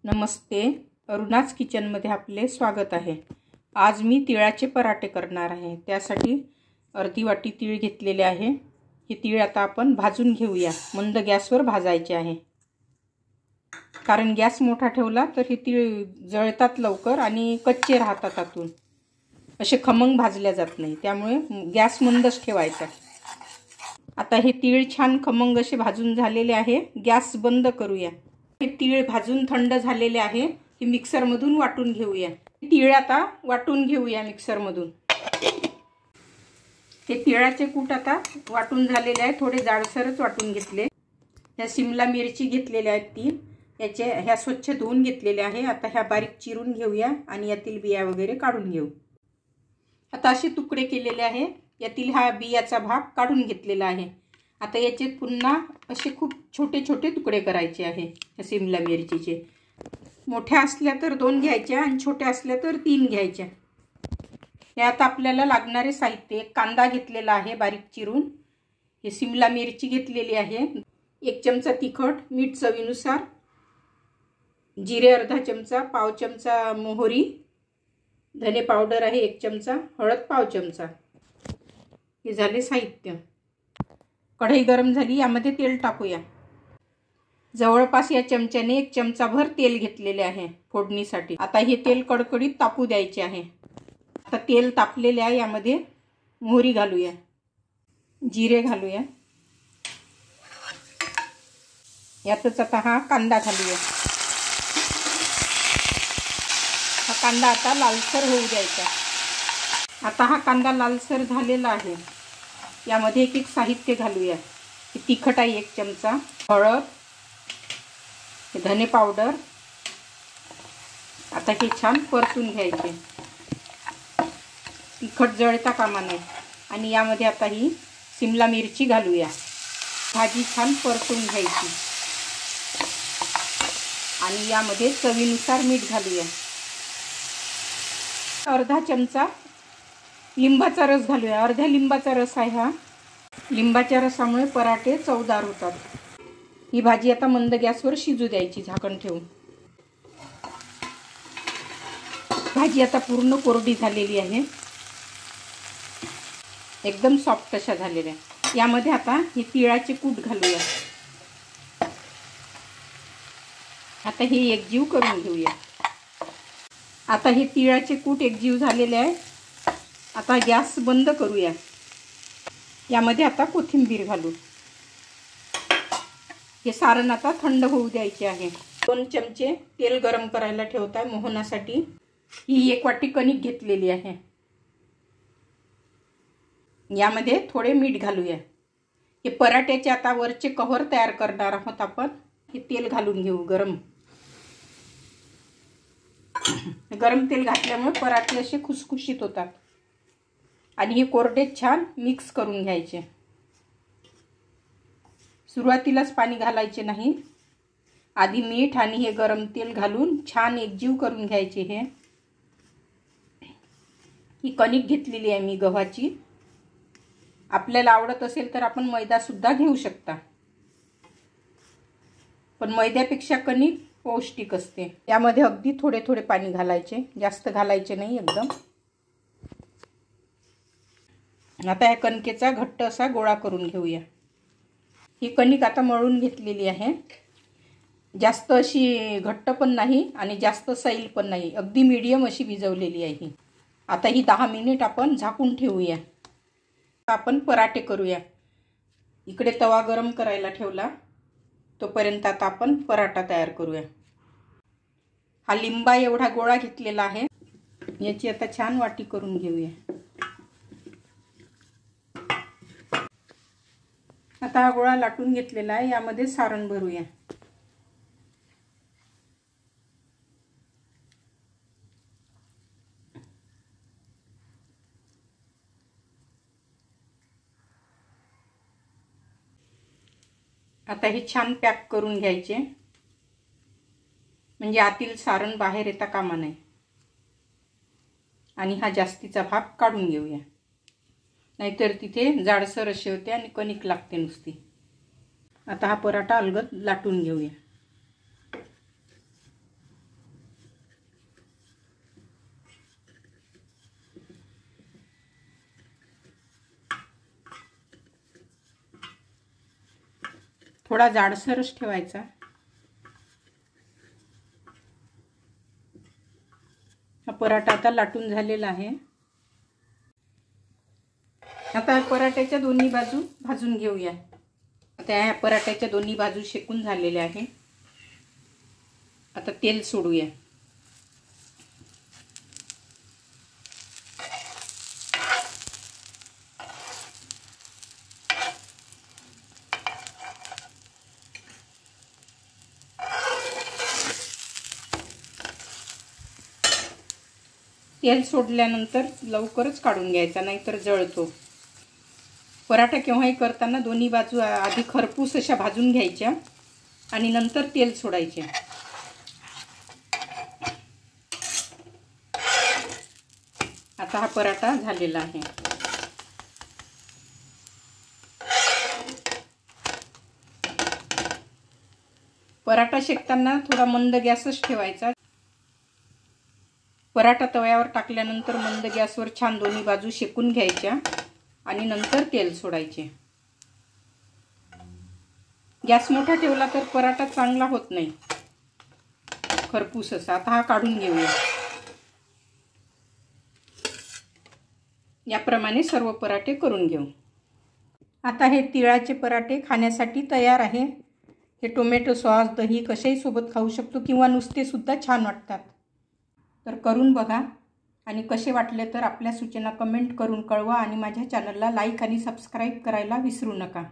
नमस्ते, अरुणाच किचनमध्ये आपले स्वागत आहे। आज मी तिळाचे पराठे करणार आहे। त्यासाठी अर्धी वाटी तीळ घेतलेले आहे। हे तीळ आता आपण भाजून घेऊया। मंद गॅसवर भाजायचे आहे, कारण गॅस मोठा ठेवला तर हे तीळ जळतात लवकर आणि कच्चे राहतात आतून, असे खमंग भाजल्या जात नाही। त्यामुळे गॅस मंदच ठेवायचा। आता हे तीळ छान खमंग असे भाजून झालेले आहे। गॅस बंद करूया। हे तीळ भाजून थंड झालेले आहे। हे मिक्सर मधून वाटून घेऊया। तीळ आता वाटून घेऊया मिक्सर मधून। हे तिळाचे कूट आता वाटून झालेले आहे। थोडे जाडसरच वाटून घेतले। ह्या शिमला मिरची घेतलेल्या आहेत 3, याचे ह्या स्वच्छ धुवून घेतलेले आहे। आता ह्या बारीक चिरून घेऊया आणि यातील बिया वगैरे काढून घेऊ। आता असे तुकडे केलेले आहे। यातील हा बियाचा भाग काढून घेतलेला आहे। आता याचे पुन्हा असे खूप छोटे छोटे तुकडे करायचे आहे। शिमला मिरचीचे मोठ्या असल्या तर 2 घ्यायच्या आणि छोट्या असल्या तर 3 घ्यायच्या। यात आपल्याला लागणारे साहित्य: कांदा घेतलेला आहे बारीक चिरून, हे शिमला मिरची घेतलेली आहे, 1 चमचा तिखट, मीठ चवीनुसार, जिरे अर्धा चमचा, पाव चमचा मोहरी, धने पावडर आहे 1 चमचा, हळद पाव चमचा। हे झाले साहित्य। कढई गरम झाली, यामध्ये तेल टाकूया। जवळपास या चमच्याने 1 चमचा भर तेल घेतलेले आहे फोडणीसाठी। आता हे तेल कडकडीत तापू द्यायचे आहे। आता तेल तापलेले आहे, यामध्ये मोहरी घालूया, जिरे घालूया, यातच आता हा कांदा घालूया। हा कांदा आता लालसर होऊ द्यायचा। आता हा कांदा लालसर झालेला आहे। यामध्ये एक साहित्य घालूया। तिखट आहे 1 चमचा, हळद, धने पावडर। आता हे छान परतून घ्यायचे। तिखट जळता कामा नये। आणि यामध्ये आता ही शिमला मिरची घालूया। भाजी छान परतून घ्यायची आणि यामध्ये चवीनुसार मीठ घालूया। अर्धा चमचा लिंबाचा रस घालूया। अर्ध्या लिंबाचा रस आहे हा। लिंबाच्या रसामुळे पराठे चवदार होतात। ही भाजी आता मंद गॅसवर शिजू द्यायची झाकण ठेवून। भाजी आता पूर्ण कोरडी झालेली आहे, एकदम सॉफ्ट अशा झालेल्या। यामध्ये आता हे तिळाचे कूट घालूया। आता हे एकजीव करून घेऊया। आता हे तिळाचे कूट एकजीव झालेले आहे। आता गॅस बंद करूया। यामध्ये आता कोथिंबीर घालू। हे सारण आता थंड होऊ द्यायचे आहे। 2 चमचे तेल गरम करायला ठेवत आहे मोहनासाठी। ही 1 वाटी कणिक घेतलेली आहे। यामध्ये थोडे मीठ घालूया। हे पराठ्याचे आता वरचे कव्हर तयार करणार आहोत आपण। हे तेल घालून घेऊ गरम। गरम तेल घातल्यामुळे पराठे असे खुसखुशीत होतात। आणि हे कोरडे छान मिक्स करून घ्यायचे। सुरुवातीलाच पाणी घालायचे नाही, आधी मीठ आणि हे गरम तेल घालून छान एकजीव करून घ्यायचे। ही कणिक घेतलेली आहे मी गव्हाची। आपल्याला आवडत असेल तर आपण मैदा सुद्धा घेऊ शकता, पण मैद्यापेक्षा कणिक पौष्टिक असते। यामध्ये अगदी थोडे थोडे पाणी घालायचे, जास्त घालायचे नाही एकदम। आता या कणकेचा घट्ट असा गोळा करून घेऊया। ही कणिक आता मळून घेतलेली आहे। जास्त अशी घट्ट पण नाही आणि जास्त सैल पण नाही, अगदी मीडियम अशी भिजवलेली आहे ही। आता ही 10 मिनिट आपण झाकून ठेवूया। आपण पराठे करूया। इकडे तवा गरम करायला ठेवला, तोपर्यंत आता आपण पराठा तयार करूया। हा लिंबा एवढा गोळा घेतलेला आहे। याची आता छान वाटी करून घेऊया। आता हा गोळा लाटून घेतलेला आहे। यामध्ये सारण भरूया। आता हे छान पॅक करून घ्यायचे, म्हणजे आतील सारण बाहेर येता कामा नये। आणि हा जास्तीचा भाग काढून घेऊया, नाहीतर तिथे जाडसर असे होते आणि कणिक लागते नुसती। आता हा पराठा अलगद लाटून घेऊया। थोडा जाडसरच ठेवायचा। हा पराठा आता लाटून झालेला आहे। आता पराठ्याच्या दोन्ही बाजू भाजून घेऊया। आता ह्या पराठ्याच्या दोन्ही बाजू शेकून झालेल्या आहे। आता तेल सोडूया। तेल सोडल्यानंतर लवकरच काढून घ्यायचा, नाहीतर जळतो। पराठा केव्हाही करताना दोन्ही बाजू आधी खरपूस अशा भाजून घ्यायच्या आणि नंतर तेल सोडायचे। आता हा पराठा झालेला आहे। पराठा शेकताना थोडा मंद गॅसच ठेवायचा। पराठा तव्यावर टाकल्यानंतर मंद गॅसवर छान दोन्ही बाजू शेकून घ्यायच्या आणि नंतर तेल सोडायचे। गॅस मोठा ठेवला तर पराठा चांगला होत नाही, खरपूस असा। आता हा काढून घेऊया। याप्रमाणे सर्व पराठे करून घेऊ। आता हे तिळाचे पराठे खाण्यासाठी तयार आहे। हे टोमॅटो सॉस, दही कशाही सोबत खाऊ शकतो किंवा नुसते सुद्धा छान वाटतात। तर करून बघा आणि कसे वाटले तर आपल्या सूचना कमेंट करून कळवा आणि माझ्या चॅनलला लाईक आणि सबस्क्राईब करायला विसरू नका।